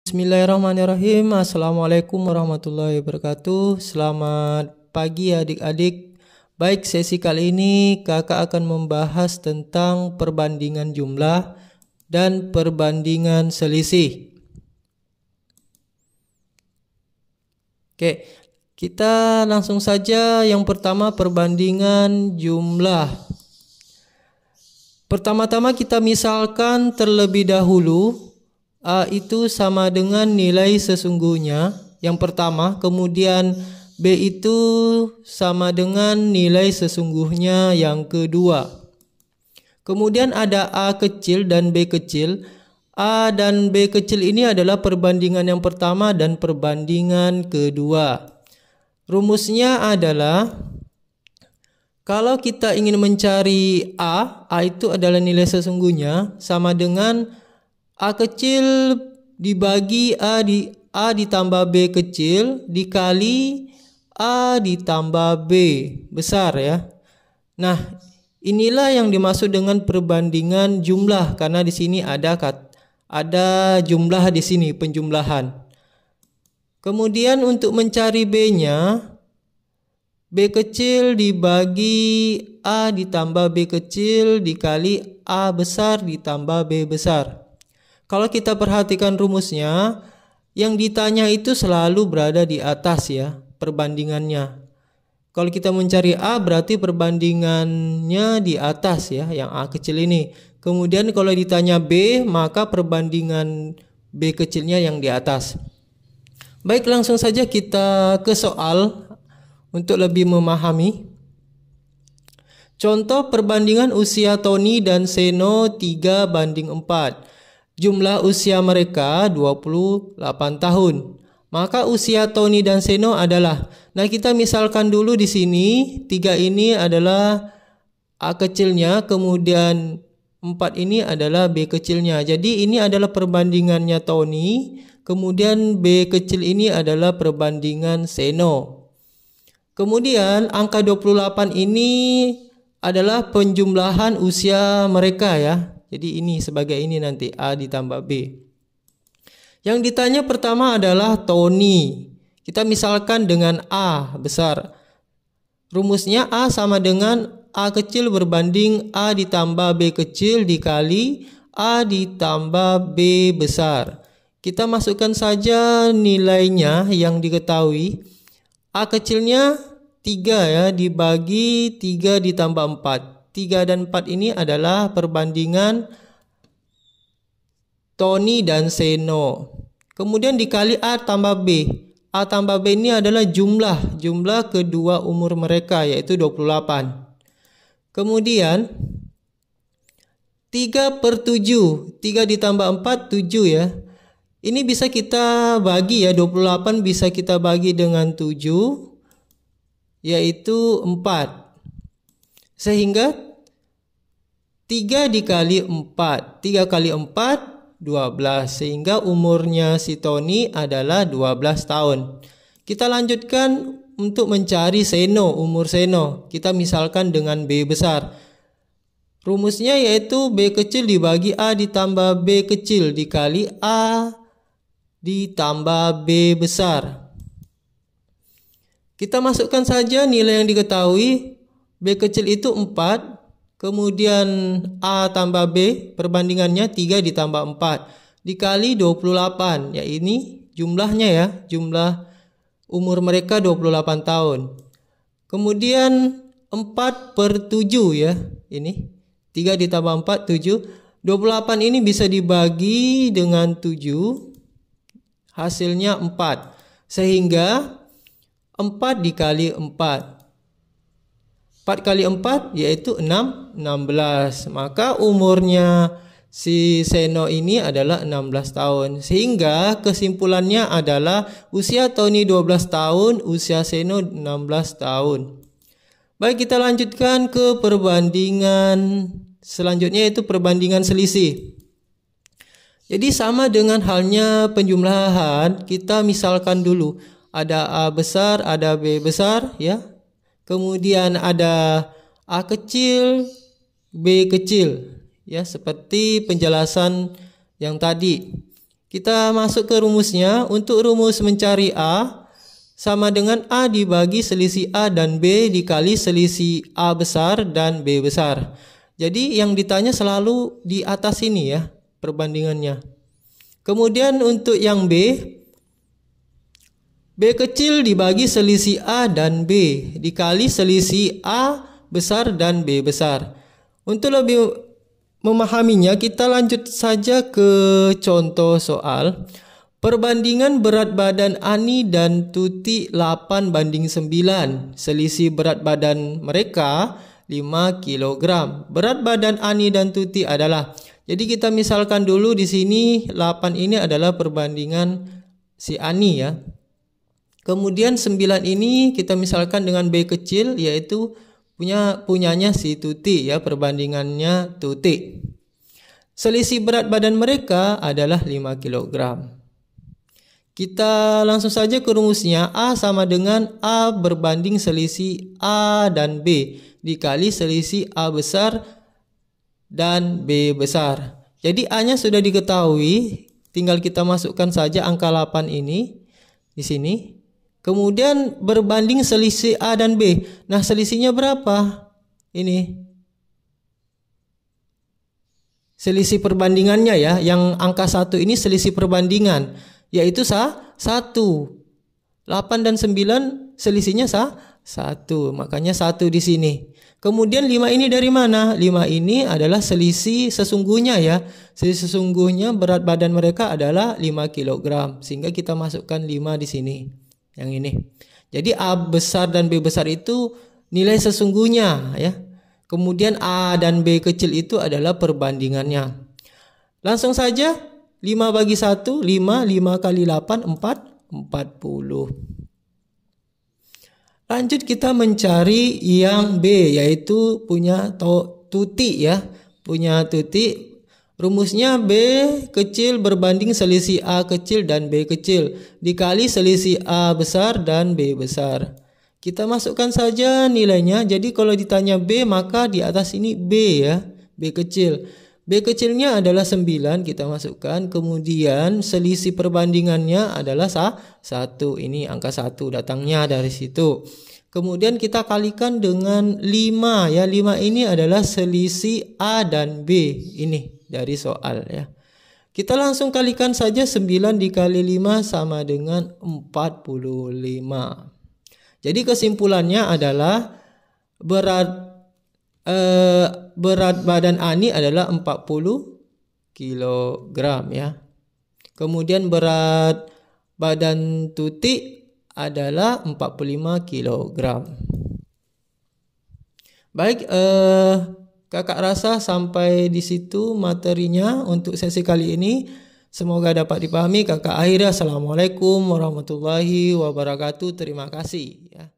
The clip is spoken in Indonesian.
Bismillahirrahmanirrahim. Assalamualaikum warahmatullahi wabarakatuh. Selamat pagi adik-adik. Baik, sesi kali ini kakak akan membahas tentang perbandingan jumlah dan perbandingan selisih. Oke, kita langsung saja. Yang pertama, perbandingan jumlah. Pertama-tama kita misalkan terlebih dahulu A itu sama dengan nilai sesungguhnya yang pertama, kemudian B itu sama dengan nilai sesungguhnya yang kedua. Kemudian ada A kecil dan B kecil. A dan B kecil ini adalah perbandingan yang pertama dan perbandingan kedua. Rumusnya adalah kalau kita ingin mencari A itu adalah nilai sesungguhnya sama dengan A kecil dibagi A ditambah B kecil dikali A ditambah B besar ya. Nah, inilah yang dimaksud dengan perbandingan jumlah karena di sini ada jumlah di sini, penjumlahan. Kemudian untuk mencari B-nya, B kecil dibagi A ditambah B kecil dikali A besar ditambah B besar. Kalau kita perhatikan rumusnya, yang ditanya itu selalu berada di atas ya, perbandingannya. Kalau kita mencari A berarti perbandingannya di atas ya, yang A kecil ini. Kemudian kalau ditanya B, maka perbandingan B kecilnya yang di atas. Baik, langsung saja kita ke soal untuk lebih memahami. Contoh perbandingan usia Tony dan Seno 3:4. Jumlah usia mereka 28 tahun. Maka usia Tony dan Seno adalah, nah kita misalkan dulu di sini 3 ini adalah A kecilnya, kemudian 4 ini adalah B kecilnya. Jadi ini adalah perbandingannya Tony, kemudian B kecil ini adalah perbandingan Seno. Kemudian angka 28 ini adalah penjumlahan usia mereka ya. Jadi ini sebagai ini nanti A ditambah B. Yang ditanya pertama adalah Tony. Kita misalkan dengan A besar. Rumusnya A sama dengan A kecil berbanding A ditambah B kecil dikali A ditambah B besar. Kita masukkan saja nilainya yang diketahui. A kecilnya 3 ya, dibagi 3 ditambah 4. 3 dan 4 ini adalah perbandingan Tony dan Seno. Kemudian dikali A tambah B. A tambah B ini adalah jumlah kedua umur mereka yaitu 28. Kemudian 3/7. 3 ditambah 4, 7 ya. Ini bisa kita bagi ya, 28 bisa kita bagi dengan 7 yaitu 4. Sehingga 3 dikali 4, 3 kali 4, 12. Sehingga umurnya si Tony adalah 12 tahun. Kita lanjutkan untuk mencari Seno, umur Seno. Kita misalkan dengan B besar. Rumusnya yaitu B kecil dibagi A ditambah B kecil dikali A ditambah B besar. Kita masukkan saja nilai yang diketahui. B kecil itu 4. Kemudian A tambah B perbandingannya 3 ditambah 4 dikali 28. Ya ini jumlahnya ya, jumlah umur mereka 28 tahun. Kemudian 4/7 ya, ini 3 ditambah 4, 7. 28 ini bisa dibagi dengan 7, hasilnya 4. Sehingga 4 dikali 4. 4 kali 4 yaitu 16. Maka umurnya si Seno ini adalah 16 tahun. Sehingga kesimpulannya adalah usia Tony 12 tahun, usia Seno 16 tahun. Baik, kita lanjutkan ke perbandingan selanjutnya yaitu perbandingan selisih. Jadi sama dengan halnya penjumlahan, kita misalkan dulu ada A besar, ada B besar ya. Kemudian ada A kecil, B kecil ya, seperti penjelasan yang tadi. Kita masuk ke rumusnya. Untuk rumus mencari A sama dengan A dibagi selisih A dan B dikali selisih A besar dan B besar. Jadi yang ditanya selalu di atas ini ya perbandingannya. Kemudian untuk yang B, B kecil dibagi selisih A dan B dikali selisih A besar dan B besar. Untuk lebih memahaminya, kita lanjut saja ke contoh soal. Perbandingan berat badan Ani dan Tuti 8:9. Selisih berat badan mereka 5 kg. Berat badan Ani dan Tuti adalah, jadi kita misalkan dulu di sini 8 ini adalah perbandingan si Ani ya. Kemudian 9 ini kita misalkan dengan B kecil, yaitu punyanya si Tuti ya, perbandingannya Tuti. Selisih berat badan mereka adalah 5 kg. Kita langsung saja ke rumusnya. A sama dengan A berbanding selisih A dan B dikali selisih A besar dan B besar. Jadi A-nya sudah diketahui, tinggal kita masukkan saja angka 8 ini di sini. Kemudian berbanding selisih A dan B. Nah, selisihnya berapa? Ini. Selisih perbandingannya ya. Yang angka 1 ini selisih perbandingan. Yaitu 1. 8 dan 9 selisihnya 1. Makanya 1 di sini. Kemudian 5 ini dari mana? 5 ini adalah selisih sesungguhnya ya. Selisih sesungguhnya berat badan mereka adalah 5 kg. Sehingga kita masukkan 5 di sini. Yang ini. Jadi A besar dan B besar itu nilai sesungguhnya ya. Kemudian A dan B kecil itu adalah perbandingannya. Langsung saja 5 bagi 1, 5 kali 8 40. Lanjut kita mencari yang B, yaitu punya Tuti ya. Punya Tuti. Rumusnya B kecil berbanding selisih A kecil dan B kecil dikali selisih A besar dan B besar. Kita masukkan saja nilainya. Jadi kalau ditanya B, maka di atas ini B ya, B kecil. B kecilnya adalah 9, kita masukkan. Kemudian selisih perbandingannya adalah 1. Ini angka 1 datangnya dari situ. Kemudian kita kalikan dengan 5 ya. 5 ini adalah selisih A dan B ini dari soal ya. Kita langsung kalikan saja 9 dikali 5 sama dengan 45. Jadi kesimpulannya adalah berat badan Ani adalah 40 kg ya. Kemudian berat badan Tuti adalah 45 kg. Baik, kakak rasa sampai di situ materinya untuk sesi kali ini. Semoga dapat dipahami. Kakak akhirnya, assalamualaikum warahmatullahi wabarakatuh. Terima kasih ya.